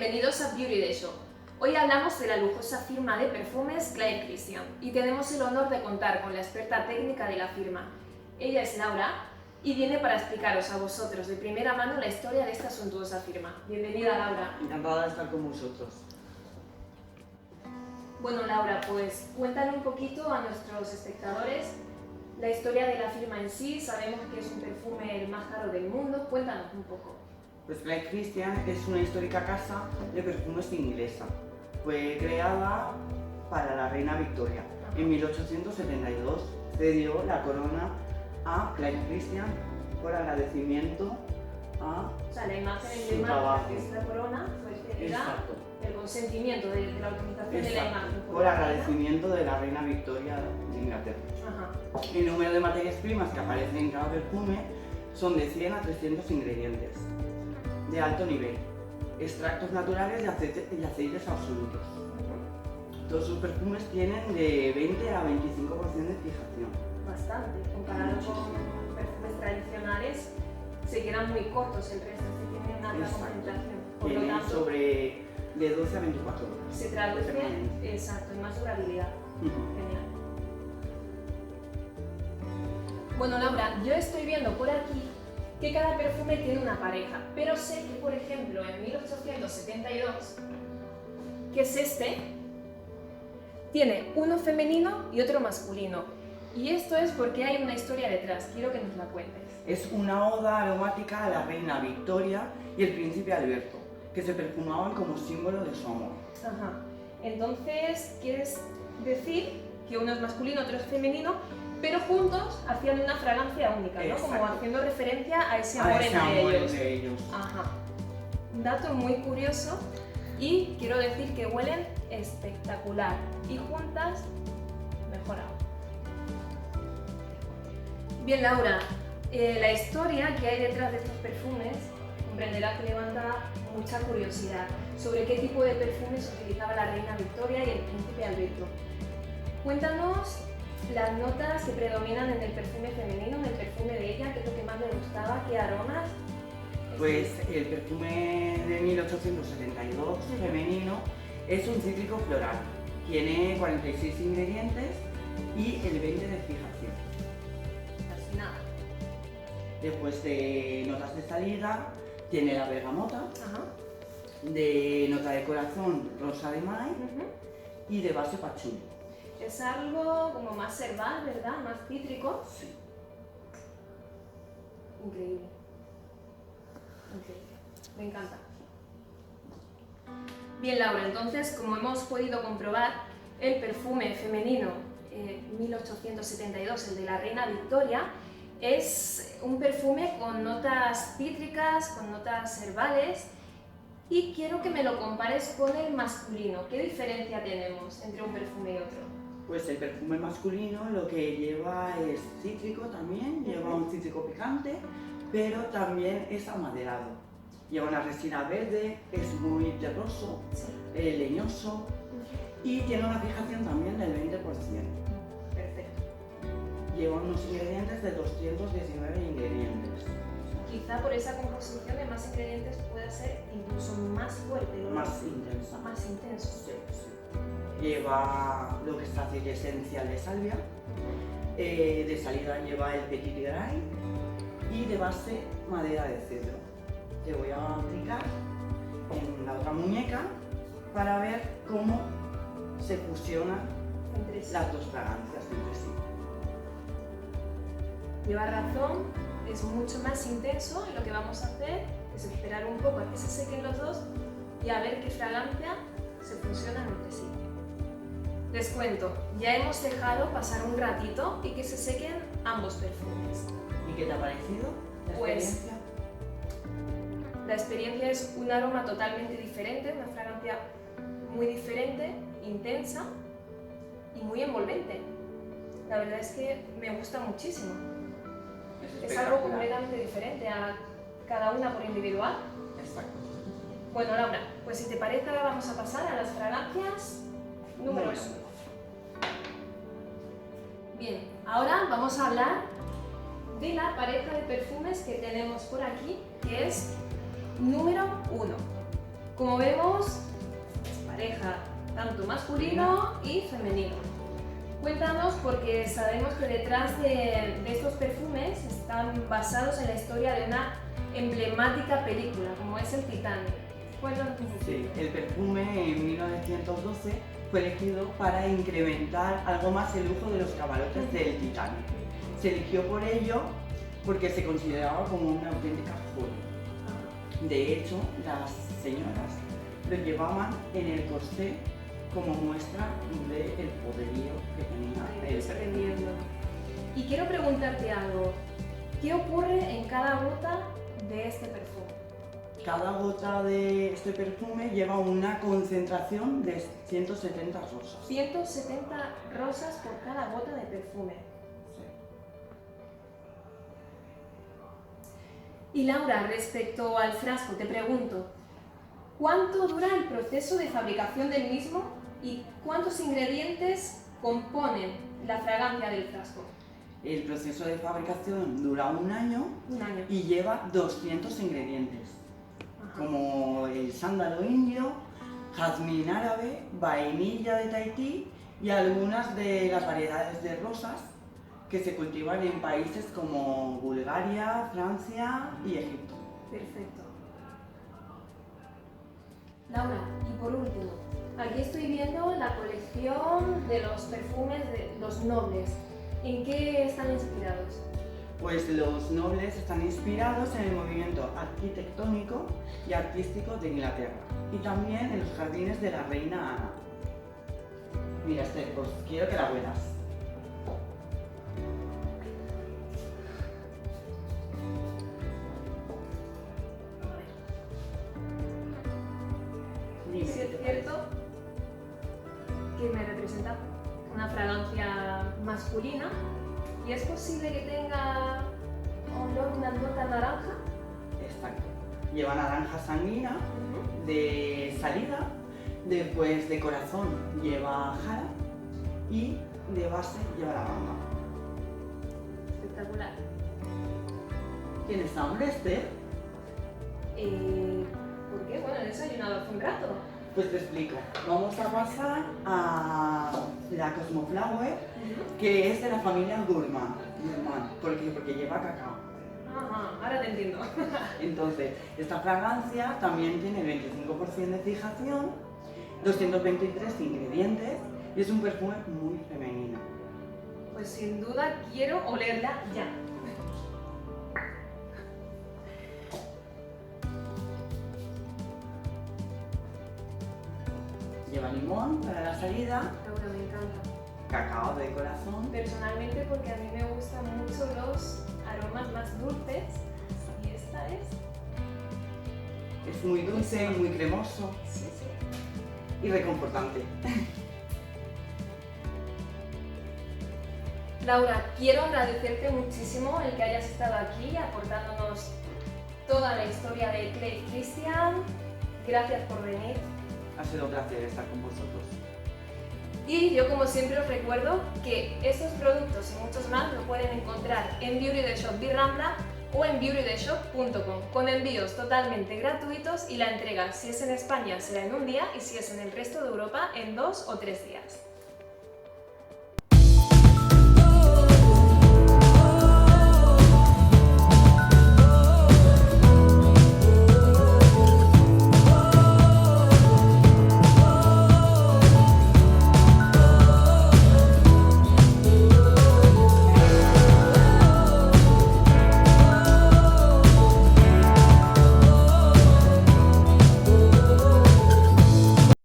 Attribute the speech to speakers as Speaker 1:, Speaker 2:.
Speaker 1: Bienvenidos a Beauty Day Show. Hoy hablamos de la lujosa firma de perfumes Claire Christian y tenemos el honor de contar con la experta técnica de la firma. Ella es Laura y viene para explicaros a vosotros de primera mano la historia de esta suntuosa firma. Bienvenida, Laura.
Speaker 2: Encantada de estar con vosotros.
Speaker 1: Bueno, Laura, pues cuéntale un poquito a nuestros espectadores la historia de la firma en sí. Sabemos que es un perfume el más caro del mundo. Cuéntanos un poco.
Speaker 2: Pues Claire Christian es una histórica casa de perfumes inglesa. Fue creada para la reina Victoria. En 1872 cedió la corona a Claire Christian por agradecimiento a
Speaker 1: O sea, la imagen
Speaker 2: su trabajo.
Speaker 1: de esta corona fue cedida,
Speaker 2: Exacto.
Speaker 1: el consentimiento de la utilización de la
Speaker 2: Exacto.
Speaker 1: imagen
Speaker 2: Por
Speaker 1: la reina.
Speaker 2: agradecimiento de la reina Victoria de Inglaterra.
Speaker 1: Ajá.
Speaker 2: El número de materias primas que aparecen en cada perfume son de 100 a 300 ingredientes de alto nivel, extractos naturales y aceites absolutos. Todos sus perfumes tienen de 20 a 25% de fijación.
Speaker 1: Bastante. Comparado con perfumes tradicionales, se quedan muy cortos el resto, que tienen alta
Speaker 2: Exacto.
Speaker 1: concentración. Por lo
Speaker 2: Tienen
Speaker 1: tanto,
Speaker 2: sobre de 12 a 24 horas.
Speaker 1: se traduce
Speaker 2: Permanente.
Speaker 1: exacto, en más durabilidad.
Speaker 2: Ujú.
Speaker 1: Genial. Bueno, Laura, yo estoy viendo por aquí que cada perfume tiene una pareja, pero sé que, por ejemplo, en 1872, que es este, tiene uno femenino y otro masculino. Y esto es porque hay una historia detrás. Quiero que nos la cuentes.
Speaker 2: Es una oda aromática a la reina Victoria y el príncipe Alberto, que se perfumaban como símbolo de su amor.
Speaker 1: Ajá. Entonces, ¿quieres decir que uno es masculino, otro es femenino, pero juntos hacían una fragancia única, ¿no? Como
Speaker 2: Exacto.
Speaker 1: haciendo referencia a ese amor
Speaker 2: A ese
Speaker 1: entre
Speaker 2: amor
Speaker 1: ellos.
Speaker 2: entre ellos.
Speaker 1: Ajá. Un dato muy curioso y quiero decir que huelen espectacular y juntas mejor aún. Bien, Laura, la historia que hay detrás de estos perfumes comprenderá que levanta mucha curiosidad sobre qué tipo de perfumes utilizaba la reina Victoria y el príncipe Alberto. Cuéntanos las notas que predominan en el perfume femenino, en el perfume de ella, qué es lo que más le gustaba, qué aromas.
Speaker 2: Pues el perfume de 1872 femenino es un cítrico floral. Tiene 46 ingredientes y el 20 de fijación.
Speaker 1: Casi nada.
Speaker 2: Después de notas de salida tiene la bergamota,
Speaker 1: Ajá.
Speaker 2: de nota de corazón rosa de maíz
Speaker 1: Ujú.
Speaker 2: y de base pachuli.
Speaker 1: Es algo como más herbal, ¿verdad? Más cítrico.
Speaker 2: Sí.
Speaker 1: Increíble. Increíble. Me encanta. Bien, Laura, entonces, como hemos podido comprobar, el perfume femenino 1872, el de la reina Victoria, es un perfume con notas cítricas, con notas herbales, y quiero que me lo compares con el masculino. ¿Qué diferencia tenemos entre un perfume y otro?
Speaker 2: Pues el perfume masculino lo que lleva es cítrico también, lleva un cítrico picante, pero también es amaderado. Lleva una resina verde, es muy terroso,
Speaker 1: Sí.
Speaker 2: leñoso y tiene una fijación también del 20%.
Speaker 1: Perfecto.
Speaker 2: Lleva unos ingredientes de 219 ingredientes.
Speaker 1: Quizá por esa composición de más ingredientes pueda ser incluso más fuerte, el olor.
Speaker 2: Más intensa.
Speaker 1: Más intenso.
Speaker 2: Sí, sí. Lleva lo que es fácil esencial de salvia, de salida lleva el petit grain y de base madera de cedro. Te voy a aplicar en la otra muñeca para ver cómo se fusionan
Speaker 1: Entre sí.
Speaker 2: las dos fragancias entre sí.
Speaker 1: Lleva razón, es mucho más intenso y lo que vamos a hacer es esperar un poco a que se sequen los dos y a ver qué fragancia se fusionan entre sí. Les cuento, ya hemos dejado pasar un ratito y que se sequen ambos perfumes.
Speaker 2: ¿Y qué te ha parecido la
Speaker 1: Pues,
Speaker 2: experiencia?
Speaker 1: La experiencia es un aroma totalmente diferente, una fragancia muy diferente, intensa y muy envolvente. La verdad es que me gusta muchísimo. Es algo
Speaker 2: espectacular.
Speaker 1: completamente diferente a cada una por individual.
Speaker 2: Exacto.
Speaker 1: Bueno, Laura, pues si te parece ahora vamos a pasar a las fragancias número 1. Bien, ahora vamos a hablar de la pareja de perfumes que tenemos por aquí, que es número 1. Como vemos, es pareja tanto masculino y femenino. Cuéntanos, porque sabemos que detrás de estos perfumes están basados en la historia de una emblemática película, como es el Titanic. Cuéntanos un poquito.
Speaker 2: Sí, el perfume en 1912 fue elegido para incrementar algo más el lujo de los camarotes del Titanic. Se eligió por ello porque se consideraba como una auténtica joya. De hecho, las señoras lo llevaban en el corsé como muestra del poderío que tenía el perfume.
Speaker 1: Y quiero preguntarte algo. ¿Qué ocurre en cada gota de este perfume?
Speaker 2: Cada gota de este perfume lleva una concentración de 170 rosas.
Speaker 1: 170 rosas por cada gota de perfume.
Speaker 2: Sí.
Speaker 1: Y Laura, respecto al frasco, te pregunto, ¿cuánto dura el proceso de fabricación del mismo y cuántos ingredientes componen la fragancia del frasco?
Speaker 2: El proceso de fabricación dura un año.
Speaker 1: Un año.
Speaker 2: Y lleva 200 ingredientes, como el sándalo indio, jazmín árabe, vainilla de Tahití y algunas de las variedades de rosas que se cultivan en países como Bulgaria, Francia y Egipto.
Speaker 1: Perfecto. Laura, y por último, aquí estoy viendo la colección de los perfumes de los nobles. ¿En qué están inspirados?
Speaker 2: Pues los nobles están inspirados en el movimiento arquitectónico y artístico de Inglaterra y también en los jardines de la reina Ana. Mira, Esther, pues quiero que la huelas. Dime,
Speaker 1: Sí, es cierto que me representa una fragancia masculina y es posible que tenga olor, una nota naranja.
Speaker 2: Exacto. Lleva naranja sanguina de salida, después de corazón lleva jara y de base lleva lavanda.
Speaker 1: Espectacular.
Speaker 2: ¿Tienes hambre, Esther?
Speaker 1: ¿Por qué? Bueno, he desayunado hace un rato.
Speaker 2: Pues te explico. Vamos a pasar a la Cosmoflower, que es de la familia Gourmand. Porque lleva cacao.
Speaker 1: Ajá, ahora te entiendo.
Speaker 2: Entonces, esta fragancia también tiene 25% de fijación, 223 ingredientes y es un perfume muy femenino.
Speaker 1: Pues sin duda quiero olerla ya.
Speaker 2: Lleva limón para la salida,
Speaker 1: Laura, me encanta.
Speaker 2: cacao de corazón.
Speaker 1: Personalmente, porque a mí me gustan mucho los aromas más dulces y esta es...
Speaker 2: Es muy dulce, muy cremoso
Speaker 1: Sí, sí.
Speaker 2: y reconfortante.
Speaker 1: Laura, quiero agradecerte muchísimo el que hayas estado aquí aportándonos toda la historia de Clayde Christian. Gracias por venir.
Speaker 2: Ha sido un placer estar con vosotros.
Speaker 1: Y yo, como siempre, os recuerdo que estos productos y muchos más lo pueden encontrar en Beauty The Shop Birrambla o en beautytheshop.com, con envíos totalmente gratuitos y la entrega, si es en España, será en un día y si es en el resto de Europa, en 2 o 3 días.